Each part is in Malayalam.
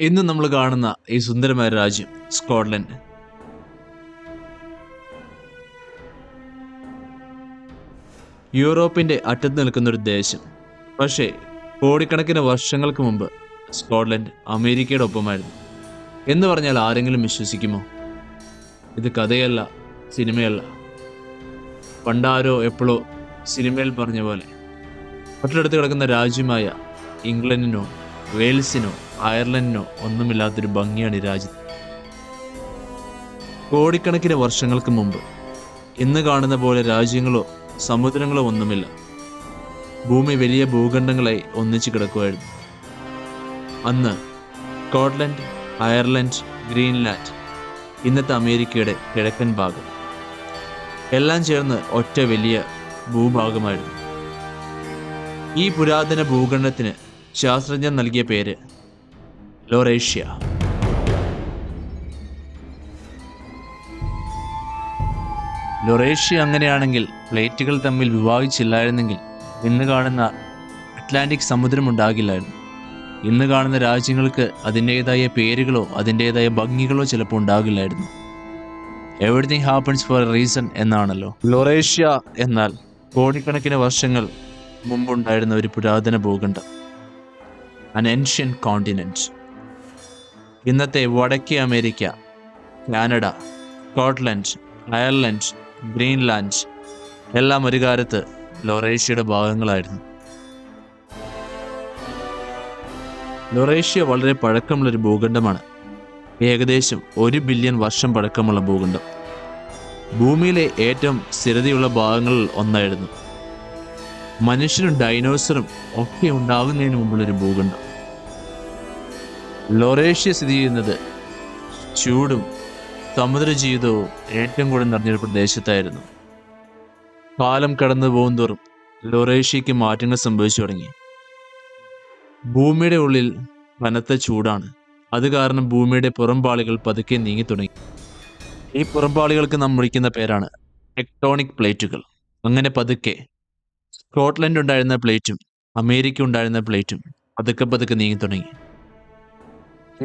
ഇന്ന് നമ്മൾ കാണുന്ന ഈ സുന്ദരമായ രാജ്യം സ്കോട്ട്ലൻഡ്. യൂറോപ്പിന്റെ അറ്റത്ത് നിൽക്കുന്ന ഒരു ദേശം. പക്ഷേ കോടിക്കണക്കിന് വർഷങ്ങൾക്ക് മുമ്പ് സ്കോട്ട്ലൻഡ് അമേരിക്കയുടെ ഒപ്പമായിരുന്നു എന്ന് പറഞ്ഞാൽ ആരെങ്കിലും വിശ്വസിക്കുമോ? ഇത് കഥയല്ല, സിനിമയല്ല. പണ്ടാരോ എപ്പോഴോ സിനിമയിൽ പറഞ്ഞ പോലെ തൊട്ടടുത്ത് കിടക്കുന്ന രാജ്യമായ ഇംഗ്ലണ്ടിനോ വെയിൽസിനോ അയർലൻഡിനോ ഒന്നുമില്ലാത്തൊരു ഭംഗിയാണ് ഈ രാജ്യത്ത്. കോടിക്കണക്കിന് വർഷങ്ങൾക്ക് മുമ്പ് ഇന്ന് കാണുന്ന പോലെ രാജ്യങ്ങളോ സമുദ്രങ്ങളോ ഒന്നുമില്ല. ഭൂമി വലിയ ഭൂഖണ്ഡങ്ങളായി ഒന്നിച്ചു കിടക്കുമായിരുന്നു. അന്ന് സ്കോട്ട്ലൻഡ്, അയർലൻഡ്, ഗ്രീൻലാൻഡ്, ഇന്നത്തെ അമേരിക്കയുടെ കിഴക്കൻ ഭാഗം എല്ലാം ചേർന്ന് ഒറ്റ വലിയ ഭൂഭാഗമായിരുന്നു. ഈ പുരാതന ഭൂഖണ്ഡത്തിന് ശാസ്ത്രജ്ഞർ നൽകിയ പേര് ലൊറേഷ്യ. ലൊറേഷ്യ അങ്ങനെയാണെങ്കിൽ പ്ലേറ്റുകൾ തമ്മിൽ വിവാഹിച്ചില്ലായിരുന്നെങ്കിൽ ഇന്ന് കാണുന്ന അറ്റ്ലാന്റിക് സമുദ്രം ഉണ്ടാകില്ലായിരുന്നു. ഇന്ന് കാണുന്ന രാജ്യങ്ങൾക്ക് അതിൻ്റെതായ പേരുകളോ അതിൻ്റെതായ ഭംഗികളോ ചിലപ്പോൾ ഉണ്ടാകില്ലായിരുന്നു. Everything happens for a reason എന്നാണല്ലോ. ലൊറേഷ്യ എന്നാൽ കോടിക്കണക്കിന് വർഷങ്ങൾ മുമ്പുണ്ടായിരുന്ന ഒരു പുരാതന ഭൂഖണ്ഡം, an ancient continent. ഇന്നത്തെ വടക്കേ America, Canada, Scotland, Ireland, Greenland എല്ലാം ഒരു കാലത്ത് ലൊറേഷ്യയുടെ ഭാഗങ്ങളായിരുന്നു. ലൊറേഷ്യ വളരെ പഴക്കമുള്ളൊരു ഭൂഖണ്ഡമാണ്. ഏകദേശം 1 ബില്യൺ വർഷം പഴക്കമുള്ള ഭൂഖണ്ഡം. ഭൂമിയിലെ ഏറ്റവും സ്ഥിരതയുള്ള ഭാഗങ്ങളിൽ ഒന്നായിരുന്നു. മനുഷ്യനും ഡൈനോസറും ഒക്കെ ഉണ്ടാകുന്നതിന് മുമ്പുള്ളൊരു ഭൂഖണ്ഡം. ലൊറേഷ്യ സ്ഥിതി ചെയ്യുന്നത് ചൂടും സമുദ്രജീവിതവും ഏറ്റവും കൂടുതൽ നിറഞ്ഞൊരു പ്രദേശത്തായിരുന്നു. കാലം കടന്നു പോകുന്തോറും ലൊറേഷ്യയ്ക്ക് മാറ്റങ്ങൾ സംഭവിച്ചു തുടങ്ങി. ഭൂമിയുടെ ഉള്ളിൽ കനത്ത ചൂടാണ്. അത് കാരണം ഭൂമിയുടെ പുറംപാളികൾ പതുക്കെ നീങ്ങി തുടങ്ങി. ഈ പുറംപാളികൾക്ക് നാം വിളിക്കുന്ന പേരാണ് ടെക്ടോണിക് പ്ലേറ്റുകൾ. അങ്ങനെ പതുക്കെ സ്കോട്ട്ലൻഡ് ഉണ്ടായിരുന്ന പ്ലേറ്റും അമേരിക്ക ഉണ്ടായിരുന്ന പ്ലേറ്റും പതുക്കെ പതുക്കെ നീങ്ങി തുടങ്ങി.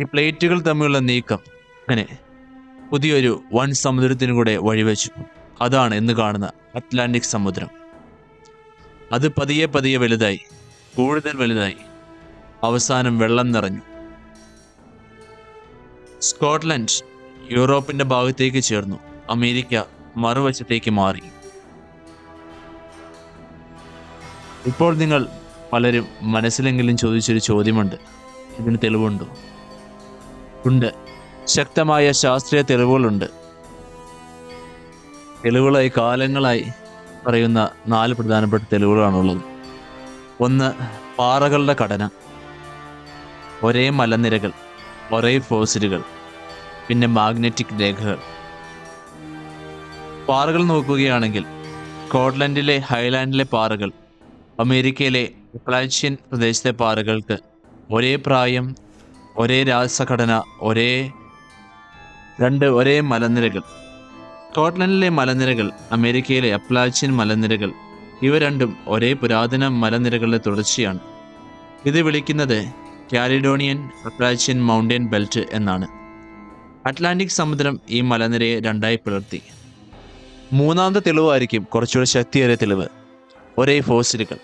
ഈ പ്ലേറ്റുകൾ തമ്മിലുള്ള നീക്കം അങ്ങനെ പുതിയൊരു വൻ സമുദ്രത്തിനു കൂടെ വഴിവെച്ചു. അതാണ് ഇന്ന് കാണുന്ന അറ്റ്ലാന്റിക് സമുദ്രം. അത് പതിയെ പതിയെ വലുതായി, കൂടുതൽ വലുതായി, അവസാനം വെള്ളം നിറഞ്ഞു. സ്കോട്ട്ലൻഡ് യൂറോപ്പിന്റെ ഭാഗത്തേക്ക് ചേർന്നു. അമേരിക്ക മറുവശത്തേക്ക് മാറി. ഇപ്പോൾ നിങ്ങൾ പലരും മനസ്സിലെങ്കിലും ചോദിച്ചൊരു ചോദ്യമുണ്ട്, ഇതിന് തെളിവുണ്ടോ? ഉണ്ട്. ശക്തമായ ശാസ്ത്രീയ തെളിവുകളുണ്ട്. തെളിവുകളായി കാലങ്ങളായി പറയുന്ന 4 പ്രധാനപ്പെട്ട തെളിവുകളാണുള്ളത്. ഒന്ന്, പാറകളുടെ ഘടന, ഒരേ മലനിരകൾ, ഒരേ ഫോസിലുകൾ, പിന്നെ മാഗ്നറ്റിക് രേഖകൾ. പാറകൾ നോക്കുകയാണെങ്കിൽ സ്കോട്ട്ലൻഡിലെ ഹൈലാൻഡിലെ പാറകൾ അമേരിക്കയിലെ അപ്പലാച്ചിയൻ പ്രദേശത്തെ പാറകൾക്ക് ഒരേ പ്രായം, ഒരേ രാസഘടന, ഒരേ മലനിരകൾ. സ്കോട്ട്ലൻഡിലെ മലനിരകൾ, അമേരിക്കയിലെ അപ്പലാച്ചിയൻ മലനിരകൾ, ഇവ രണ്ടും ഒരേ പുരാതന മലനിരകളുടെ തുടർച്ചയാണ്. ഇത് വിളിക്കുന്നത് കാലിഡോണിയൻ അപ്പലാച്ചിയൻ മൗണ്ടൻ ബെൽറ്റ് എന്നാണ്. അറ്റ്ലാന്റിക് സമുദ്രം ഈ മലനിരയെ രണ്ടായി പിളർത്തി. മൂന്നാമത്തെ തെളിവായിരിക്കും കുറച്ചുകൂടെ ശക്തിയേറിയ തെളിവ്, ഒരേ ഫോസിലുകൾ.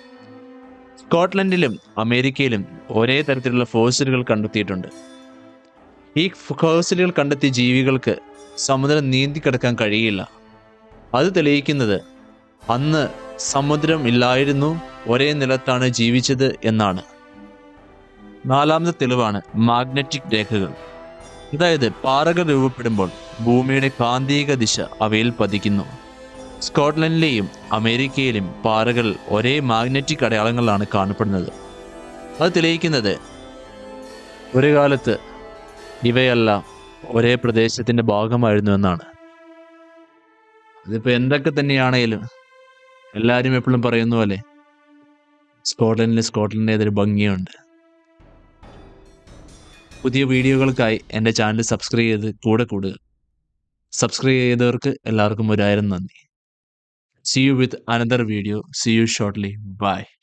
സ്കോട്ട്ലൻഡിലും അമേരിക്കയിലും ഒരേ തരത്തിലുള്ള ഫോസിലുകൾ കണ്ടെത്തിയിട്ടുണ്ട്. ഈ ഫോസിലുകൾ കണ്ടെത്തിയ ജീവികൾക്ക് സമുദ്രം നീന്തി കിടക്കാൻ കഴിയില്ല. അത് തെളിയിക്കുന്നത് അന്ന് സമുദ്രം ഇല്ലായിരുന്നു, ഒരേ നിലത്താണ് ജീവിച്ചത് എന്നാണ്. നാലാമത്തെ തെളിവാണ് മാഗ്നറ്റിക് രേഖകൾ. അതായത് പാറകൾ രൂപപ്പെടുമ്പോൾ ഭൂമിയുടെ കാന്തിക ദിശ അവയിൽ പതിക്കുന്നു. സ്കോട്ട്ലൻഡിലെയും അമേരിക്കയിലും പാറകൾ ഒരേ മാഗ്നറ്റിക് അടയാളങ്ങളാണ് കാണപ്പെടുന്നത്. അത് തെളിയിക്കുന്നത് ഒരു കാലത്ത് ഇവയെല്ലാം ഒരേ പ്രദേശത്തിന്റെ ഭാഗമായിരുന്നു എന്നാണ്. ഇതിപ്പോൾ എന്തൊക്കെ തന്നെയാണേലും എല്ലാവരും എപ്പോഴും പറയുന്ന പോലെ സ്കോട്ട്ലൻഡിന് ഭംഗിയുണ്ട്. പുതിയ വീഡിയോകൾക്കായി എൻ്റെ ചാനൽ സബ്സ്ക്രൈബ് ചെയ്ത് കൂടെ കൂടുക. സബ്സ്ക്രൈബ് ചെയ്തവർക്ക് എല്ലാവർക്കും 1000 നന്ദി. See you with another video. See you shortly. Bye.